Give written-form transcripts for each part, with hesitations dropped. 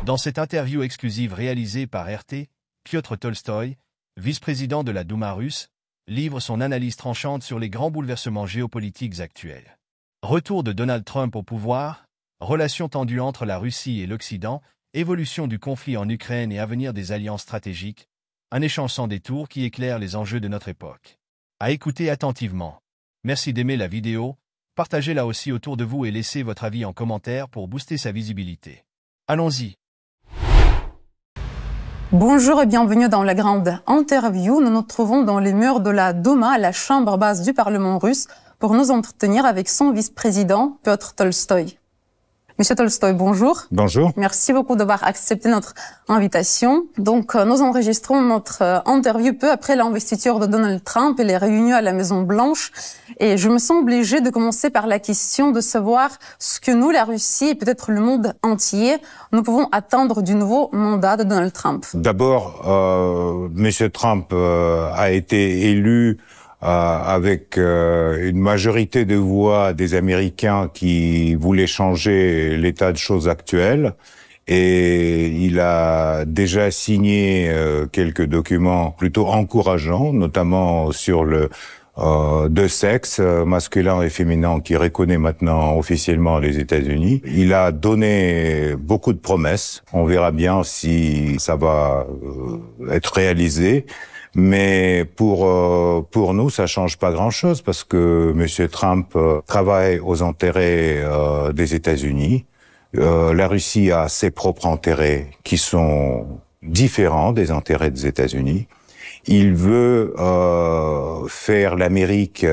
Dans cette interview exclusive réalisée par RT, Piotr Tolstoï, vice-président de la Douma russe, livre son analyse tranchante sur les grands bouleversements géopolitiques actuels. Retour de Donald Trump au pouvoir, relations tendues entre la Russie et l'Occident, évolution du conflit en Ukraine et avenir des alliances stratégiques, un échange sans détour qui éclaire les enjeux de notre époque. À écouter attentivement. Merci d'aimer la vidéo, partagez-la aussi autour de vous et laissez votre avis en commentaire pour booster sa visibilité. Allons-y. Bonjour et bienvenue dans la grande interview. Nous nous trouvons dans les murs de la Douma, la chambre basse du Parlement russe, pour nous entretenir avec son vice-président, Piotr Tolstoï. Monsieur Tolstoï, bonjour. Bonjour. Merci beaucoup d'avoir accepté notre invitation. Donc, nous enregistrons notre interview peu après l'investiture de Donald Trump et les réunions à la Maison-Blanche. Et je me sens obligée de commencer par la question de savoir ce que nous, la Russie et peut-être le monde entier, nous pouvons attendre du nouveau mandat de Donald Trump. D'abord, Monsieur Trump a été élu avec une majorité de voix des Américains qui voulaient changer l'état de choses actuel. Et il a déjà signé quelques documents plutôt encourageants, notamment sur le deux sexes, masculin et féminin, qui reconnaît maintenant officiellement les États-Unis. Il a donné beaucoup de promesses. On verra bien si ça va être réalisé. Mais pour nous, ça change pas grand-chose parce que Monsieur Trump travaille aux intérêts des États-Unis. La Russie a ses propres intérêts qui sont différents des intérêts des États-Unis. Il veut faire l'Amérique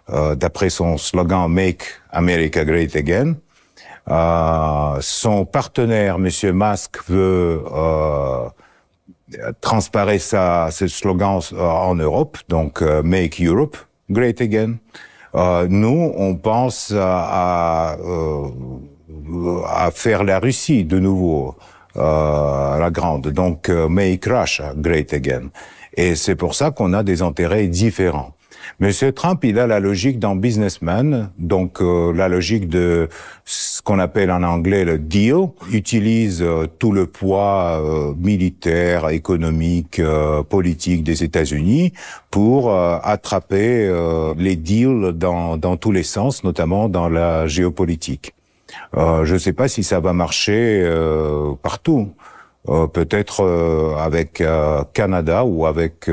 d'après son slogan Make America Great Again. Son partenaire, Monsieur Musk, veut transparaître ce slogan en Europe, donc Make Europe Great Again. Nous, on pense à faire la Russie de nouveau la grande, donc Make Russia Great Again. Et c'est pour ça qu'on a des intérêts différents. Monsieur Trump, il a la logique d'un businessman, donc la logique de ce qu'on appelle en anglais le deal, utilise tout le poids militaire, économique, politique des États-Unis pour attraper les deals dans tous les sens, notamment dans la géopolitique. Je ne sais pas si ça va marcher partout. Peut-être avec Canada ou avec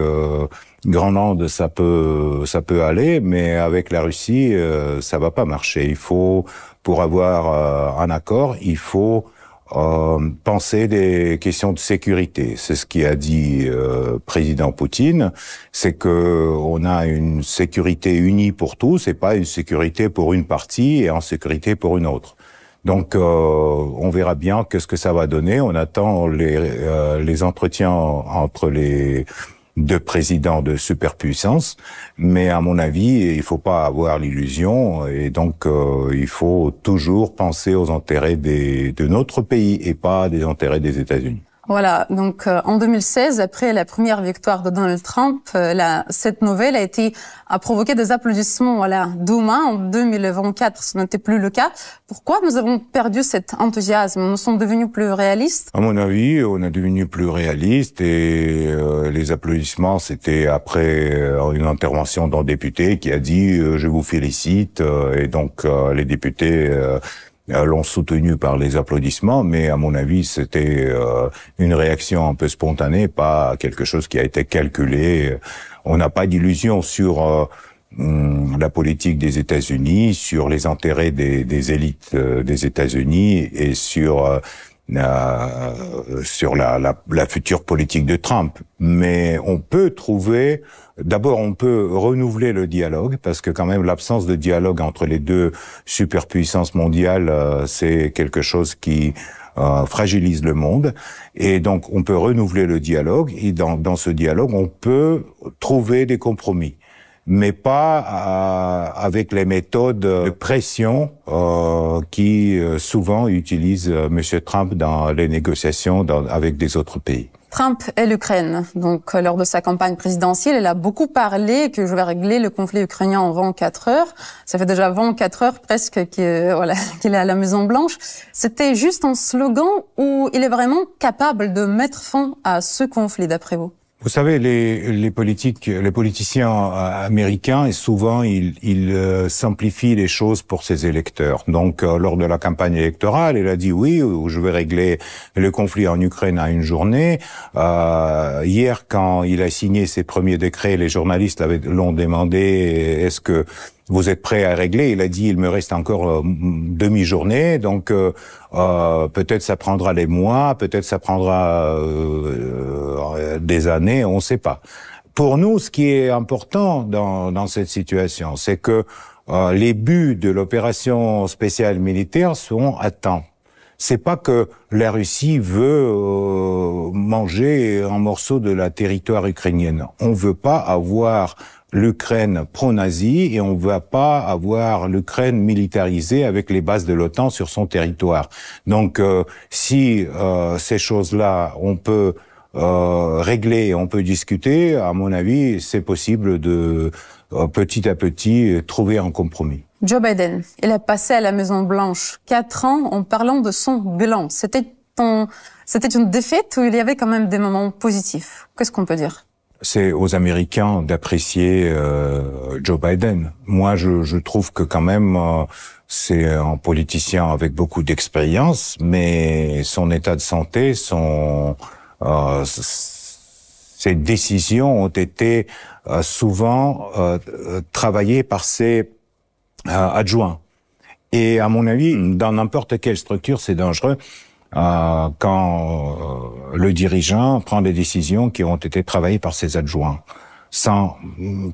Groenland, ça peut aller, mais avec la Russie, ça va pas marcher. Il faut, pour avoir un accord, il faut penser des questions de sécurité. C'est ce qu'a dit président Poutine, c'est que on a une sécurité unie pour tous et pas une sécurité pour une partie et en sécurité pour une autre. Donc, on verra bien qu'est-ce que ça va donner. On attend les entretiens entre les deux présidents de superpuissance, mais à mon avis, il faut pas avoir l'illusion et donc il faut toujours penser aux intérêts de notre pays et pas des intérêts des États-Unis. Voilà, donc en 2016, après la première victoire de Donald Trump, cette nouvelle a provoqué des applaudissements à la Douma. En 2024, ce n'était plus le cas. Pourquoi nous avons perdu cet enthousiasme? Nous sommes devenus plus réalistes? À mon avis, on est devenu plus réaliste et les applaudissements, c'était après une intervention d'un député qui a dit « je vous félicite » et donc les députés l'ont soutenu par les applaudissements, mais à mon avis, c'était une réaction un peu spontanée, pas quelque chose qui a été calculé. On n'a pas d'illusion sur la politique des États-Unis, sur les intérêts des élites des États-Unis et sur la future politique de Trump. Mais on peut trouver, d'abord on peut renouveler le dialogue, parce que quand même l'absence de dialogue entre les deux superpuissances mondiales, c'est quelque chose qui fragilise le monde. Et donc on peut renouveler le dialogue, et dans ce dialogue on peut trouver des compromis, mais pas avec les méthodes de pression qui souvent utilisent Monsieur Trump dans les négociations avec des autres pays. Trump et l'Ukraine. Donc, lors de sa campagne présidentielle, il a beaucoup parlé que je vais régler le conflit ukrainien en 24 heures. Ça fait déjà 24 heures presque qu'il est à la Maison-Blanche. C'était juste un slogan ou il est vraiment capable de mettre fin à ce conflit, d'après vous? Vous savez, les politiciens américains, et souvent, ils simplifient les choses pour ses électeurs. Donc, lors de la campagne électorale, il a dit oui, je vais régler le conflit en Ukraine à une journée. Hier, quand il a signé ses premiers décrets, les journalistes l'ont demandé, est-ce que vous êtes prêt à régler? Il a dit, il me reste encore demi-journée, donc peut-être ça prendra des mois, peut-être ça prendra des années, on ne sait pas. Pour nous, ce qui est important dans cette situation, c'est que les buts de l'opération spéciale militaire sont atteints. C'est pas que la Russie veut manger un morceau de la territoire ukrainienne. On veut pas avoir l'Ukraine pro-nazie et on ne va pas avoir l'Ukraine militarisée avec les bases de l'OTAN sur son territoire. Donc, si ces choses-là, on peut régler, on peut discuter, à mon avis, c'est possible de petit à petit trouver un compromis. Joe Biden, il a passé à la Maison-Blanche 4 ans en parlant de son bilan. C'était une défaite ou il y avait quand même des moments positifs? Qu'est-ce qu'on peut dire? C'est aux Américains d'apprécier Joe Biden. Moi, je trouve que quand même, c'est un politicien avec beaucoup d'expérience, mais son état de santé, ses décisions ont été souvent travaillées par ses adjoints. Et à mon avis, dans n'importe quelle structure, c'est dangereux quand le dirigeant prend des décisions qui ont été travaillées par ses adjoints, sans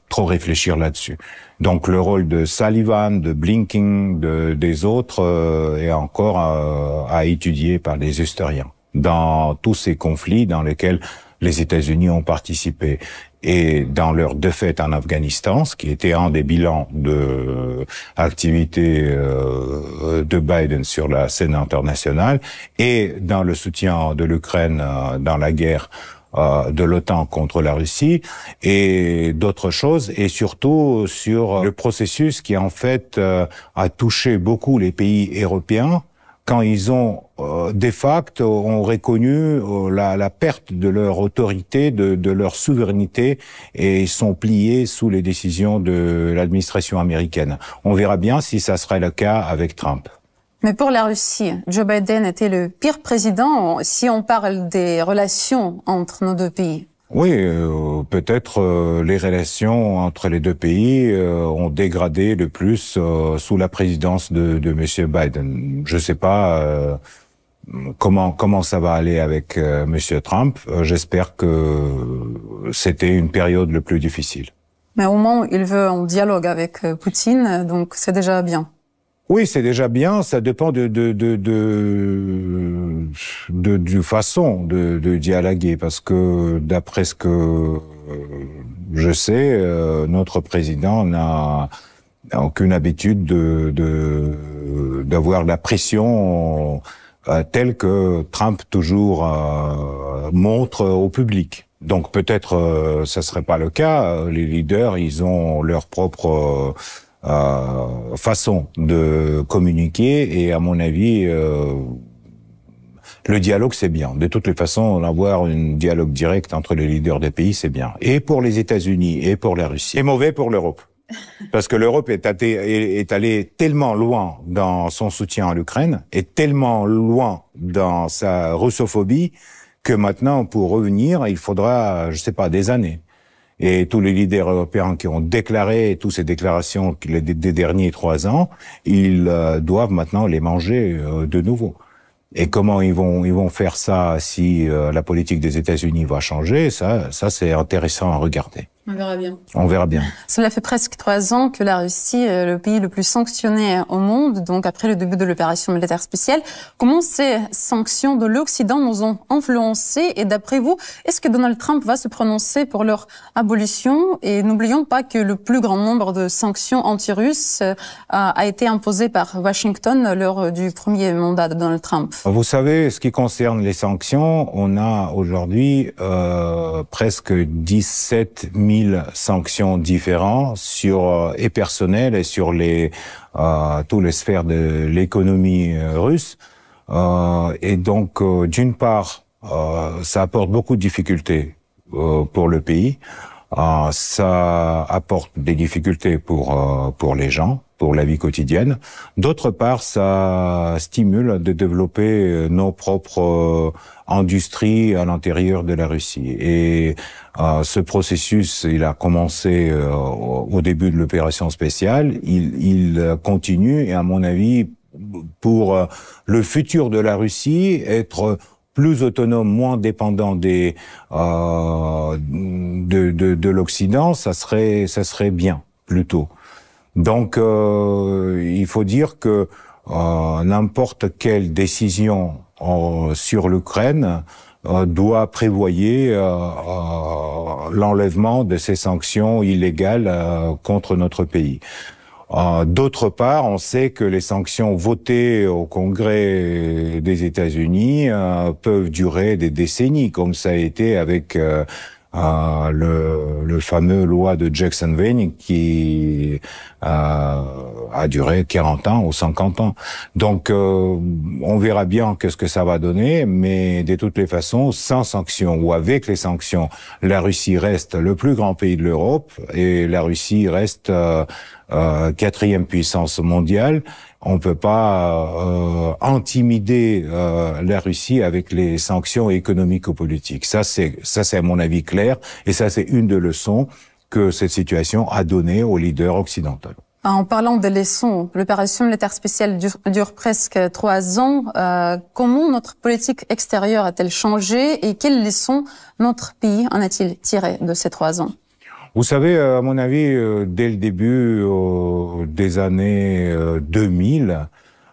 trop réfléchir là-dessus. Donc le rôle de Sullivan, de Blinken, des autres est encore à étudier par les historiens. Dans tous ces conflits dans lesquels les États-Unis ont participé et dans leur défaite en Afghanistan, ce qui était un des bilans de activité de Biden sur la scène internationale, et dans le soutien de l'Ukraine dans la guerre de l'OTAN contre la Russie, et d'autres choses, et surtout sur le processus qui en fait a touché beaucoup les pays européens, quand ils ont de facto ont reconnu la perte de leur autorité, de leur souveraineté, et sont pliés sous les décisions de l'administration américaine. On verra bien si ça sera le cas avec Trump. Mais pour la Russie, Joe Biden était le pire président si on parle des relations entre nos deux pays. Oui, peut-être les relations entre les deux pays ont dégradé le plus sous la présidence de M. Biden. Je ne sais pas comment ça va aller avec M. Trump. J'espère que c'était une période le plus difficile. Mais au moins, il veut un dialogue avec Poutine, donc c'est déjà bien. Oui, c'est déjà bien. Ça dépend de façon de dialoguer, parce que d'après ce que je sais, notre président n'a aucune habitude d'avoir la pression telle que Trump toujours montre au public. Donc peut-être ça serait pas le cas. Les leaders, ils ont leur propre façon de communiquer, et à mon avis le dialogue c'est bien. De toutes les façons, avoir un dialogue direct entre les leaders des pays c'est bien, et pour les États-Unis et pour la Russie. C'est mauvais pour l'Europe parce que l'Europe est allée tellement loin dans son soutien à l'Ukraine, et tellement loin dans sa russophobie, que maintenant pour revenir il faudra, je sais pas, des années. Et tous les leaders européens qui ont déclaré toutes ces déclarations des derniers 3 ans, ils doivent maintenant les manger de nouveau. Et comment ils vont faire ça si la politique des États-Unis va changer, ça c'est intéressant à regarder. On verra bien. On verra bien. Cela fait presque 3 ans que la Russie est le pays le plus sanctionné au monde, donc après le début de l'opération militaire spéciale. Comment ces sanctions de l'Occident nous ont influencés? Et d'après vous, est-ce que Donald Trump va se prononcer pour leur abolition? Et n'oublions pas que le plus grand nombre de sanctions anti-russes a été imposé par Washington lors du premier mandat de Donald Trump. Vous savez, ce qui concerne les sanctions, on a aujourd'hui presque 17 000 sanctions différentes sur et personnelles et sur toutes les sphères de l'économie russe. Et donc, d'une part, ça apporte beaucoup de difficultés pour le pays. Ça apporte des difficultés pour les gens, pour la vie quotidienne. D'autre part, ça stimule de développer nos propres industries à l'intérieur de la Russie. Et ce processus, il a commencé au début de l'opération spéciale. Il continue et à mon avis, pour le futur de la Russie, être plus autonome, moins dépendant de l'Occident, ça serait bien, plutôt. Donc, il faut dire que n'importe quelle décision sur l'Ukraine doit prévoyer l'enlèvement de ces sanctions illégales contre notre pays. D'autre part, on sait que les sanctions votées au Congrès des États-Unis peuvent durer des décennies, comme ça a été avec le fameux loi de Jackson-Vane qui a duré 40 ans ou 50 ans. Donc, on verra bien qu'est-ce que ça va donner, mais de toutes les façons, sans sanctions ou avec les sanctions, la Russie reste le plus grand pays de l'Europe et la Russie reste 4e puissance mondiale. On peut pas intimider la Russie avec les sanctions économiques ou politiques. Ça c'est à mon avis clair, et ça c'est une des leçons que cette situation a donné aux leaders occidentaux. En parlant des leçons, l'opération militaire spéciale dure presque 3 ans. Comment notre politique extérieure a-t-elle changé et quelles leçons notre pays en a-t-il tiré de ces 3 ans? Vous savez, à mon avis, dès le début des années 2000,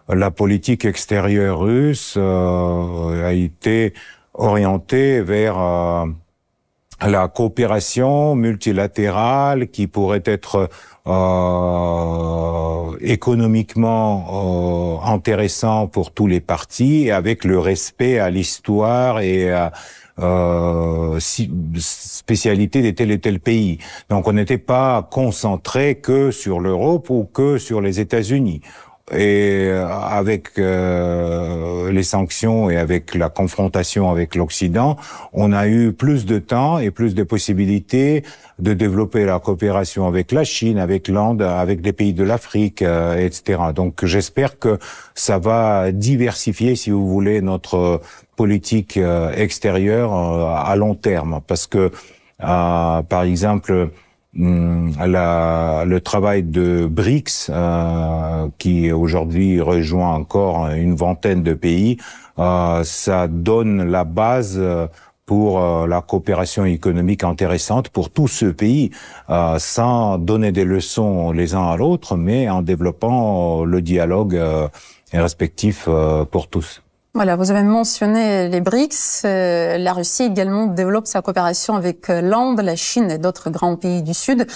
la politique extérieure russe a été orientée vers la coopération multilatérale qui pourrait être économiquement intéressant pour tous les partis, avec le respect à l'histoire et à spécialité de tel et tel pays. Donc on n'était pas concentré que sur l'Europe ou que sur les États-Unis. Et avec les sanctions et avec la confrontation avec l'Occident, on a eu plus de temps et plus de possibilités de développer la coopération avec la Chine, avec l'Inde, avec les pays de l'Afrique, etc. Donc j'espère que ça va diversifier, si vous voulez, notre politique extérieure à long terme. Parce que, par exemple, le travail de BRICS, qui aujourd'hui rejoint encore une vingtaine de pays, ça donne la base pour la coopération économique intéressante pour tous ces pays, sans donner des leçons les uns à l'autre, mais en développant le dialogue respectif pour tous. Voilà, vous avez mentionné les BRICS. La Russie également développe sa coopération avec l'Inde, la Chine et d'autres grands pays du Sud.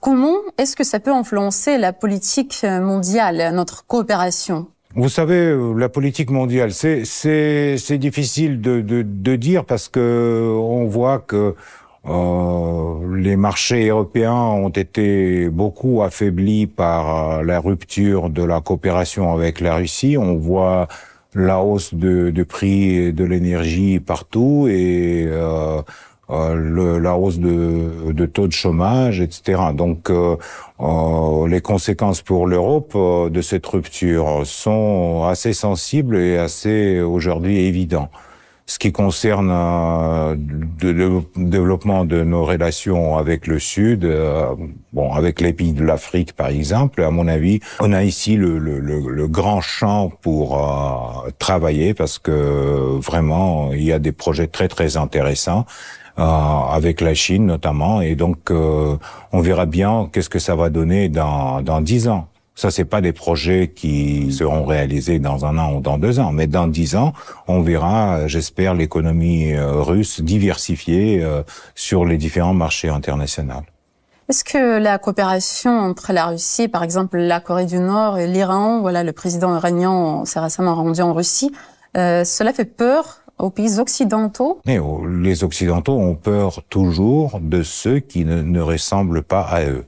Comment est-ce que ça peut influencer la politique mondiale, notre coopération? Vous savez, la politique mondiale, c'est difficile de dire parce que on voit que les marchés européens ont été beaucoup affaiblis par la rupture de la coopération avec la Russie. On voit la hausse de prix de l'énergie partout et la hausse de taux de chômage, etc. Donc, les conséquences pour l'Europe de cette rupture sont assez sensibles et assez aujourd'hui évidentes. Ce qui concerne le développement de nos relations avec le Sud, avec les pays de l'Afrique par exemple, à mon avis, on a ici le grand champ pour travailler parce que vraiment il y a des projets très très intéressants. avec la Chine notamment. Et donc, on verra bien qu'est-ce que ça va donner dans 10 ans. Ça, c'est pas des projets qui seront réalisés dans 1 an ou dans 2 ans, mais dans 10 ans, on verra, j'espère, l'économie russe diversifiée sur les différents marchés internationaux. Est-ce que la coopération entre la Russie, par exemple la Corée du Nord et l'Iran, voilà, le président iranien s'est récemment rendu en Russie, cela fait peur aux pays occidentaux? Et les Occidentaux ont peur toujours de ceux qui ne ressemblent pas à eux.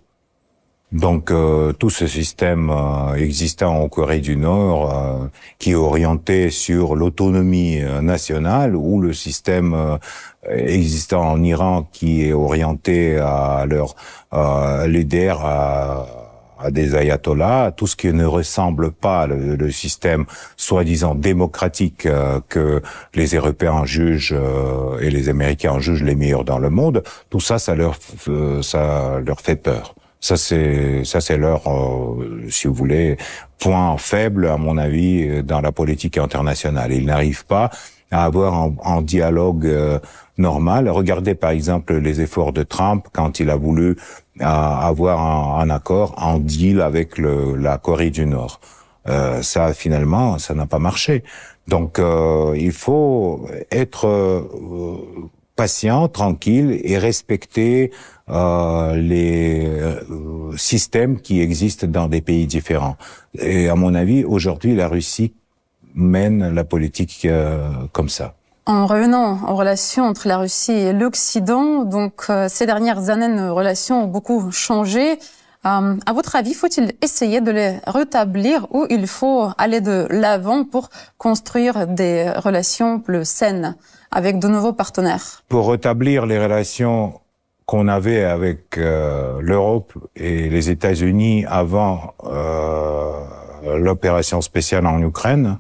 Donc tout ce système existant en Corée du Nord qui est orienté sur l'autonomie nationale, ou le système existant en Iran qui est orienté à leur leader, à des ayatollahs, tout ce qui ne ressemble pas le système soi-disant démocratique que les Européens jugent et les Américains jugent les meilleurs dans le monde, tout ça, ça leur fait peur. Ça c'est leur, si vous voulez, point faible, à mon avis, dans la politique internationale. Ils n'arrivent pas à avoir un dialogue normal. Regardez par exemple les efforts de Trump quand il a voulu avoir un accord, un deal avec la Corée du Nord. Ça, finalement, ça n'a pas marché. Donc, il faut être patient, tranquille et respecter les systèmes qui existent dans des pays différents. Et à mon avis, aujourd'hui, la Russie mène la politique comme ça. En revenant aux relations entre la Russie et l'Occident, donc ces dernières années, nos relations ont beaucoup changé. À votre avis, faut-il essayer de les rétablir ou il faut aller de l'avant pour construire des relations plus saines avec de nouveaux partenaires? Pour rétablir les relations qu'on avait avec l'Europe et les États-Unis avant l'opération spéciale en Ukraine,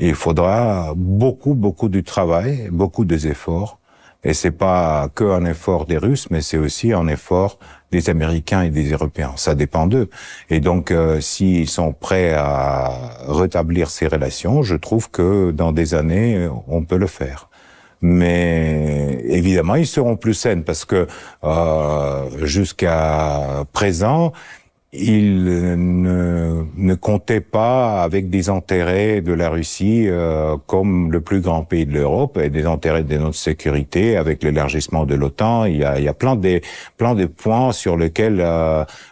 il faudra beaucoup de travail, beaucoup d'efforts. Et c'est pas qu'un effort des Russes, mais c'est aussi un effort des Américains et des Européens. Ça dépend d'eux. Et donc, s'ils sont prêts à rétablir ces relations, je trouve que dans des années, on peut le faire. Mais évidemment, ils seront plus saines parce que jusqu'à présent, ils ne comptaient pas avec des intérêts de la Russie comme le plus grand pays de l'Europe et des intérêts de notre sécurité avec l'élargissement de l'OTAN. Il y a plein de points sur lesquels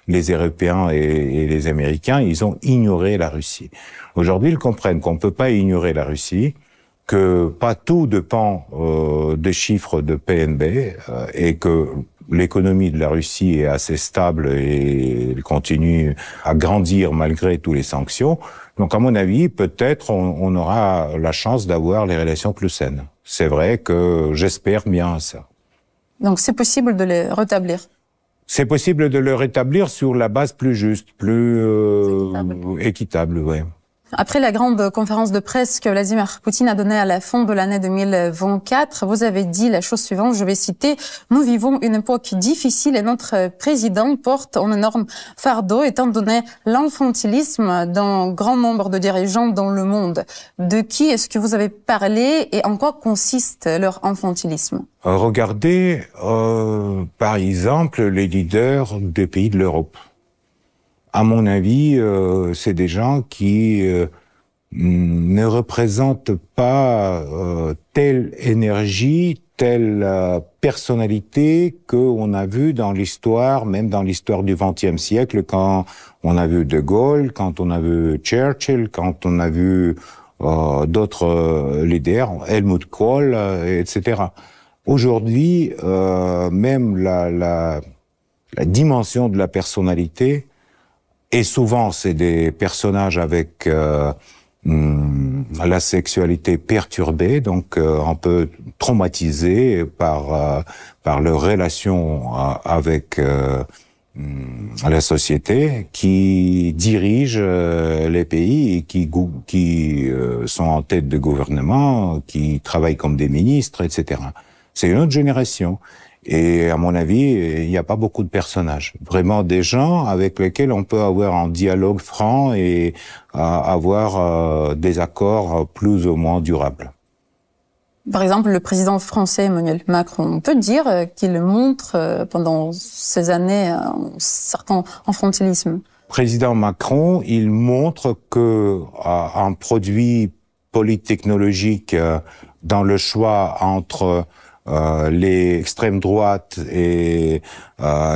les Européens et les Américains, ils ont ignoré la Russie. Aujourd'hui, ils comprennent qu'on ne peut pas ignorer la Russie, que pas tout dépend des chiffres de PNB et que l'économie de la Russie est assez stable et continue à grandir malgré toutes les sanctions. Donc, à mon avis, peut-être on aura la chance d'avoir les relations plus saines. C'est vrai que j'espère bien à ça. Donc, c'est possible de les rétablir? C'est possible de le rétablir sur la base plus juste, plus équitable, oui. Après la grande conférence de presse que Vladimir Poutine a donnée à la fin de l'année 2024, vous avez dit la chose suivante, je vais citer, « Nous vivons une époque difficile et notre président porte un énorme fardeau étant donné l'infantilisme d'un grand nombre de dirigeants dans le monde. » De qui est-ce que vous avez parlé et en quoi consiste leur infantilisme? Regardez, par exemple, les leaders des pays de l'Europe. À mon avis, c'est des gens qui ne représentent pas telle énergie, telle personnalité qu'on a vu dans l'histoire, même dans l'histoire du XXe siècle, quand on a vu De Gaulle, quand on a vu Churchill, quand on a vu d'autres leaders, Helmut Kohl, etc. Aujourd'hui, même la dimension de la personnalité. Et souvent, c'est des personnages avec la sexualité perturbée, donc un peu traumatisés par leur relation avec la société, qui dirigent les pays et qui sont en tête de gouvernement, qui travaillent comme des ministres, etc. C'est une autre génération. Et à mon avis, il n'y a pas beaucoup de personnages. Vraiment des gens avec lesquels on peut avoir un dialogue franc et avoir des accords plus ou moins durables. Par exemple, le président français Emmanuel Macron, on peut dire qu'il montre pendant ces années un certain enfantilisme. Président Macron, il montre que un produit polittechnologique dans le choix entre les extrêmes droites et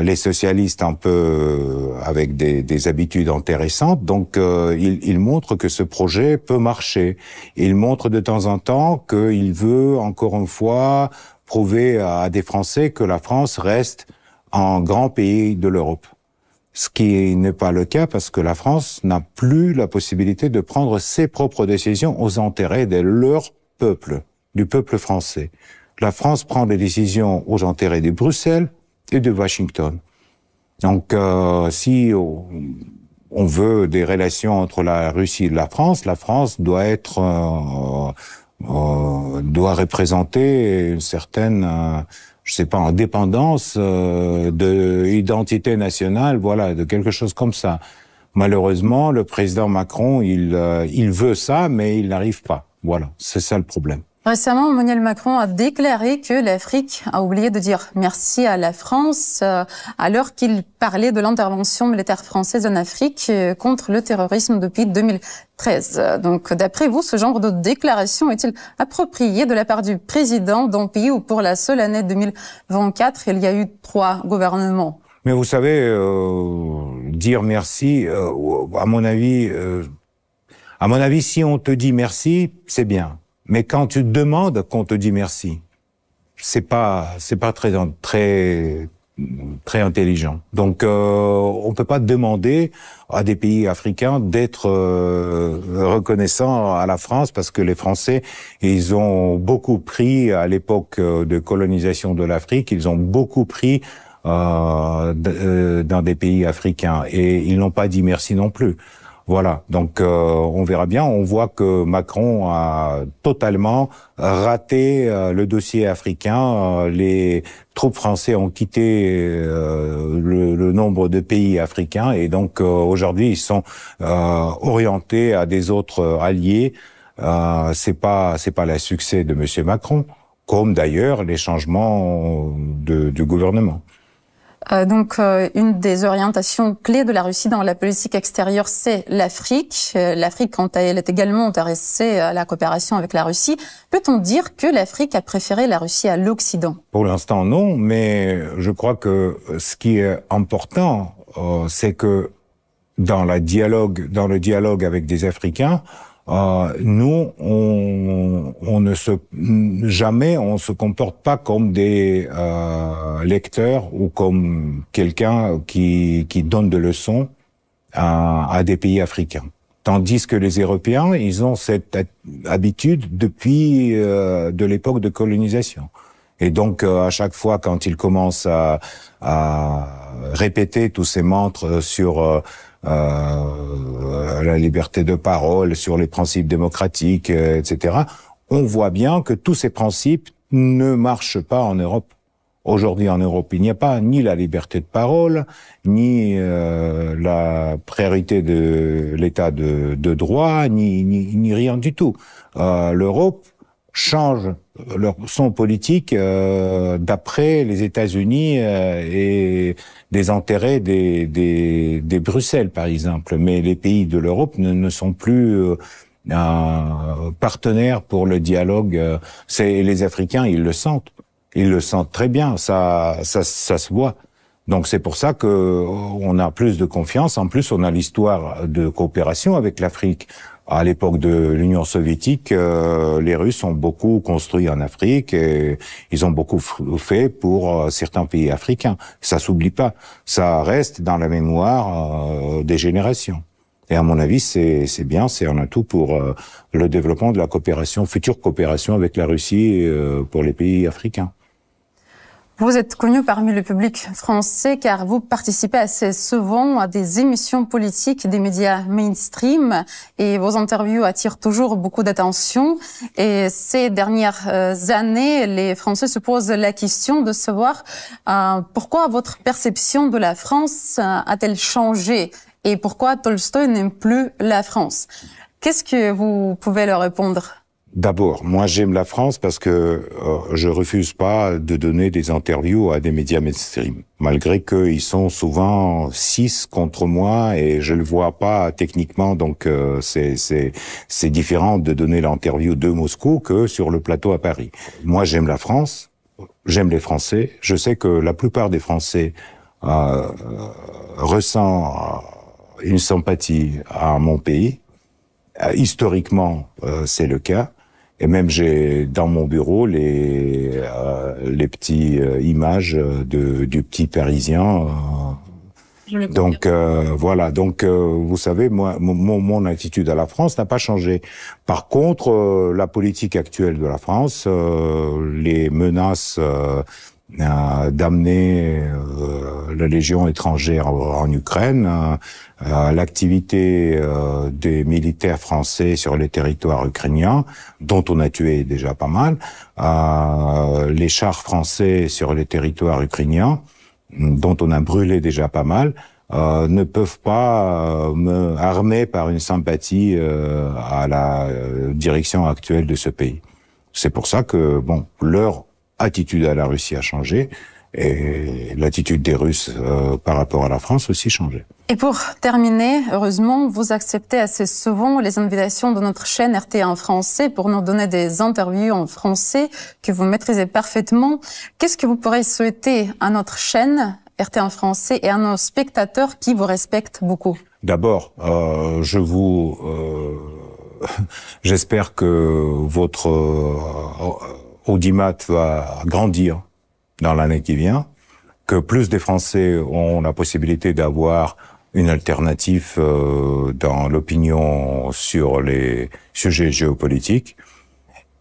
les socialistes un peu avec des habitudes intéressantes. Donc, il montre que ce projet peut marcher. Il montre de temps en temps qu'il veut, encore une fois, prouver à des Français que la France reste un grand pays de l'Europe. Ce qui n'est pas le cas parce que la France n'a plus la possibilité de prendre ses propres décisions aux intérêts de leur peuple, du peuple français. La France prend des décisions aux intérêts de Bruxelles et de Washington. Donc, si on veut des relations entre la Russie et la France doit être, doit représenter une certaine, je sais pas, indépendance de identité nationale, voilà, de quelque chose comme ça. Malheureusement, le président Macron, il veut ça, mais il n'arrive pas. Voilà, c'est ça le problème. Récemment, Emmanuel Macron a déclaré que l'Afrique a oublié de dire merci à la France alors qu'il parlait de l'intervention militaire française en Afrique contre le terrorisme depuis 2013. Donc, d'après vous, ce genre de déclaration est-il approprié de la part du président d'un pays où pour la seule année 2024, il y a eu 3 gouvernements? Mais vous savez, dire merci, à mon avis, si on te dit merci, c'est bien. Mais quand tu demandes qu'on te dit merci, c'est pas très intelligent. Donc, on peut pas demander à des pays africains d'être reconnaissants à la France parce que les Français, ils ont beaucoup pris à l'époque de colonisation de l'Afrique, ils ont beaucoup pris dans des pays africains et ils n'ont pas dit merci non plus. Voilà, donc on verra bien. On voit que Macron a totalement raté le dossier africain. Les troupes françaises ont quitté le nombre de pays africains et donc aujourd'hui ils sont orientés à des autres alliés. C'est pas le succès de Monsieur Macron, comme d'ailleurs les changements du gouvernement. Donc, une des orientations clés de la Russie dans la politique extérieure, c'est l'Afrique. L'Afrique, quant à elle, est également intéressée à la coopération avec la Russie. Peut-on dire que l'Afrique a préféré la Russie à l'Occident? Pour l'instant, non, mais je crois que ce qui est important, c'est que dans le dialogue avec des Africains, nous, jamais on se comporte pas comme des lecteurs ou comme quelqu'un qui donne des leçons à des pays africains. Tandis que les Européens, ils ont cette habitude depuis de l'époque de colonisation. Et donc, à chaque fois, quand ils commencent à répéter tous ces mantras sur la liberté de parole, sur les principes démocratiques, etc., on voit bien que tous ces principes ne marchent pas en Europe. Aujourd'hui, en Europe, il n'y a pas ni la liberté de parole, ni la priorité de l'état de droit, ni rien du tout. L'Europe change son politique d'après les États-Unis et des intérêts des Bruxelles, par exemple. Mais les pays de l'Europe ne sont plus partenaires pour le dialogue. Les Africains, ils le sentent. Ils le sentent très bien. Ça se voit. Donc c'est pour ça que on a plus de confiance. En plus, on a l'histoire de coopération avec l'Afrique. À l'époque de l'Union soviétique, les Russes ont beaucoup construit en Afrique et ils ont beaucoup fait pour certains pays africains. Ça s'oublie pas. Ça reste dans la mémoire des générations. Et à mon avis, c'est bien, c'est un atout pour le développement de la coopération, future coopération avec la Russie pour les pays africains. Vous êtes connu parmi le public français car vous participez assez souvent à des émissions politiques des médias mainstream et vos interviews attirent toujours beaucoup d'attention. Et ces dernières années, les Français se posent la question de savoir pourquoi votre perception de la France a-t-elle changé et pourquoi Tolstoï n'aime plus la France. Qu'est-ce que vous pouvez leur répondre? D'abord, moi j'aime la France parce que je refuse pas de donner des interviews à des médias mainstream, malgré qu'ils sont souvent 6 contre moi et je le vois pas techniquement, donc c'est différent de donner l'interview de Moscou que sur le plateau à Paris. Moi j'aime la France, j'aime les Français, je sais que la plupart des Français ressent une sympathie à mon pays. Historiquement, c'est le cas. Et même j'ai dans mon bureau les petits images du petit Parisien. Donc voilà. Donc vous savez, moi mon attitude à la France n'a pas changé. Par contre, la politique actuelle de la France, les menaces d'amener la Légion étrangère en Ukraine, l'activité des militaires français sur les territoires ukrainiens, dont on a tué déjà pas mal, les chars français sur les territoires ukrainiens, dont on a brûlé déjà pas mal, ne peuvent pas me armer par une sympathie à la direction actuelle de ce pays. C'est pour ça que, bon, leur attitude à la Russie a changé et l'attitude des Russes par rapport à la France aussi changé. Et pour terminer, heureusement, vous acceptez assez souvent les invitations de notre chaîne RT1 français pour nous donner des interviews en français que vous maîtrisez parfaitement. Qu'est-ce que vous pourrez souhaiter à notre chaîne RT1 français et à nos spectateurs qui vous respectent beaucoup? D'abord, j'espère que votre audimat va grandir dans l'année qui vient, que plus des Français ont la possibilité d'avoir une alternative dans l'opinion sur les sujets géopolitiques.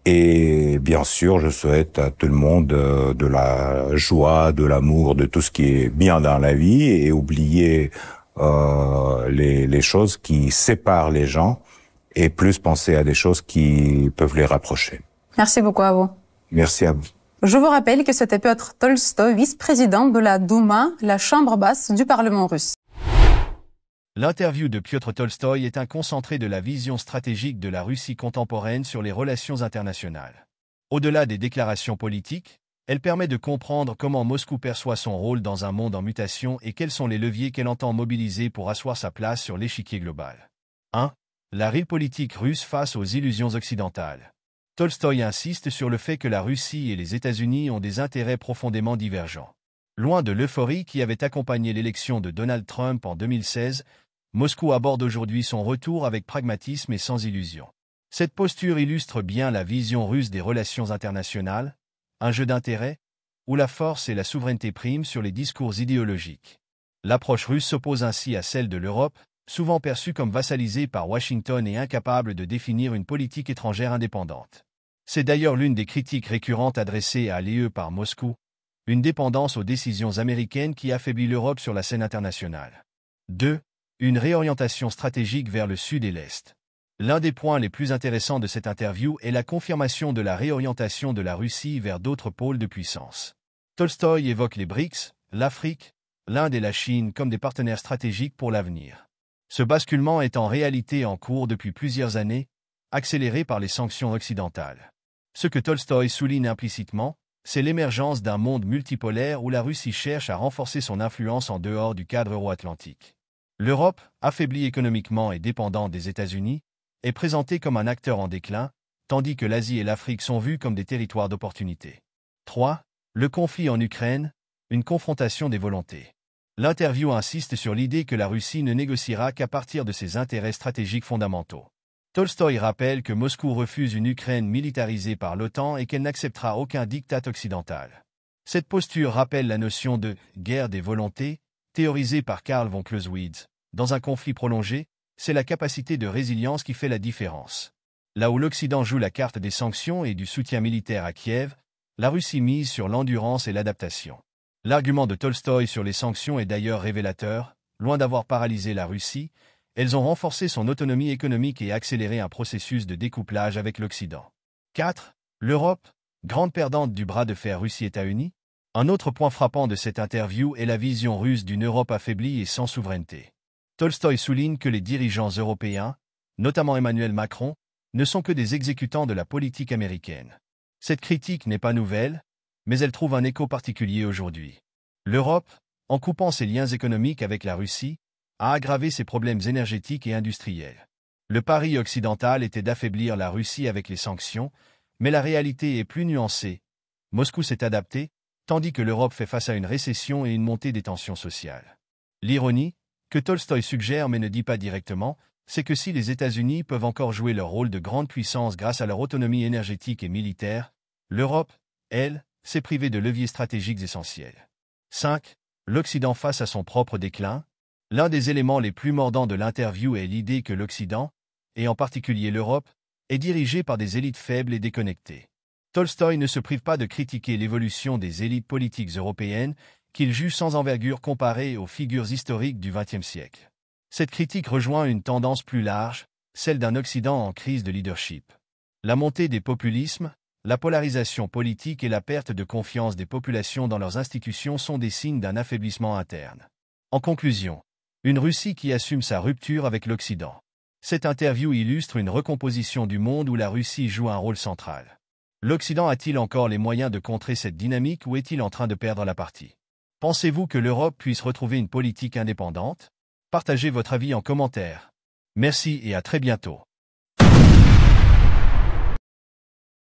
Et bien sûr, je souhaite à tout le monde de la joie, de l'amour, de tout ce qui est bien dans la vie et oublier les choses qui séparent les gens et plus penser à des choses qui peuvent les rapprocher. Merci beaucoup à vous. Merci à vous. Je vous rappelle que c'était Piotr Tolstoï, vice-président de la Douma, la chambre basse du Parlement russe. L'interview de Piotr Tolstoï est un concentré de la vision stratégique de la Russie contemporaine sur les relations internationales. Au-delà des déclarations politiques, elle permet de comprendre comment Moscou perçoit son rôle dans un monde en mutation et quels sont les leviers qu'elle entend mobiliser pour asseoir sa place sur l'échiquier global. 1. La realpolitik russe face aux illusions occidentales. Tolstoï insiste sur le fait que la Russie et les États-Unis ont des intérêts profondément divergents. Loin de l'euphorie qui avait accompagné l'élection de Donald Trump en 2016, Moscou aborde aujourd'hui son retour avec pragmatisme et sans illusion. Cette posture illustre bien la vision russe des relations internationales, un jeu d'intérêts, où la force et la souveraineté priment sur les discours idéologiques. L'approche russe s'oppose ainsi à celle de l'Europe, souvent perçue comme vassalisée par Washington et incapable de définir une politique étrangère indépendante. C'est d'ailleurs l'une des critiques récurrentes adressées à l'UE par Moscou, une dépendance aux décisions américaines qui affaiblit l'Europe sur la scène internationale. 2. Une réorientation stratégique vers le sud et l'est. L'un des points les plus intéressants de cette interview est la confirmation de la réorientation de la Russie vers d'autres pôles de puissance. Tolstoï évoque les BRICS, l'Afrique, l'Inde et la Chine comme des partenaires stratégiques pour l'avenir. Ce basculement est en réalité en cours depuis plusieurs années, accéléré par les sanctions occidentales. Ce que Tolstoï souligne implicitement, c'est l'émergence d'un monde multipolaire où la Russie cherche à renforcer son influence en dehors du cadre euro-atlantique. L'Europe, affaiblie économiquement et dépendante des États-Unis, est présentée comme un acteur en déclin, tandis que l'Asie et l'Afrique sont vues comme des territoires d'opportunité. 3. Le conflit en Ukraine, une confrontation des volontés. L'interview insiste sur l'idée que la Russie ne négociera qu'à partir de ses intérêts stratégiques fondamentaux. Tolstoï rappelle que Moscou refuse une Ukraine militarisée par l'OTAN et qu'elle n'acceptera aucun diktat occidental. Cette posture rappelle la notion de « guerre des volontés » théorisée par Karl von Clausewitz. Dans un conflit prolongé, c'est la capacité de résilience qui fait la différence. Là où l'Occident joue la carte des sanctions et du soutien militaire à Kiev, la Russie mise sur l'endurance et l'adaptation. L'argument de Tolstoï sur les sanctions est d'ailleurs révélateur. Loin d'avoir paralysé la Russie, elles ont renforcé son autonomie économique et accéléré un processus de découplage avec l'Occident. 4. L'Europe, grande perdante du bras de fer Russie-États-Unis. Un autre point frappant de cette interview est la vision russe d'une Europe affaiblie et sans souveraineté. Tolstoï souligne que les dirigeants européens, notamment Emmanuel Macron, ne sont que des exécutants de la politique américaine. Cette critique n'est pas nouvelle, mais elle trouve un écho particulier aujourd'hui. L'Europe, en coupant ses liens économiques avec la Russie, a aggravé ses problèmes énergétiques et industriels. Le pari occidental était d'affaiblir la Russie avec les sanctions, mais la réalité est plus nuancée. Moscou s'est adapté, tandis que l'Europe fait face à une récession et une montée des tensions sociales. L'ironie, que Tolstoï suggère mais ne dit pas directement, c'est que si les États-Unis peuvent encore jouer leur rôle de grande puissance grâce à leur autonomie énergétique et militaire, l'Europe, elle, s'est privée de leviers stratégiques essentiels. 5. L'Occident face à son propre déclin. L'un des éléments les plus mordants de l'interview est l'idée que l'Occident, et en particulier l'Europe, est dirigé par des élites faibles et déconnectées. Tolstoï ne se prive pas de critiquer l'évolution des élites politiques européennes qu'il juge sans envergure comparée aux figures historiques du XXe siècle. Cette critique rejoint une tendance plus large, celle d'un Occident en crise de leadership. La montée des populismes, la polarisation politique et la perte de confiance des populations dans leurs institutions sont des signes d'un affaiblissement interne. En conclusion, une Russie qui assume sa rupture avec l'Occident. Cette interview illustre une recomposition du monde où la Russie joue un rôle central. L'Occident a-t-il encore les moyens de contrer cette dynamique ou est-il en train de perdre la partie? Pensez-vous que l'Europe puisse retrouver une politique indépendante? Partagez votre avis en commentaire. Merci et à très bientôt.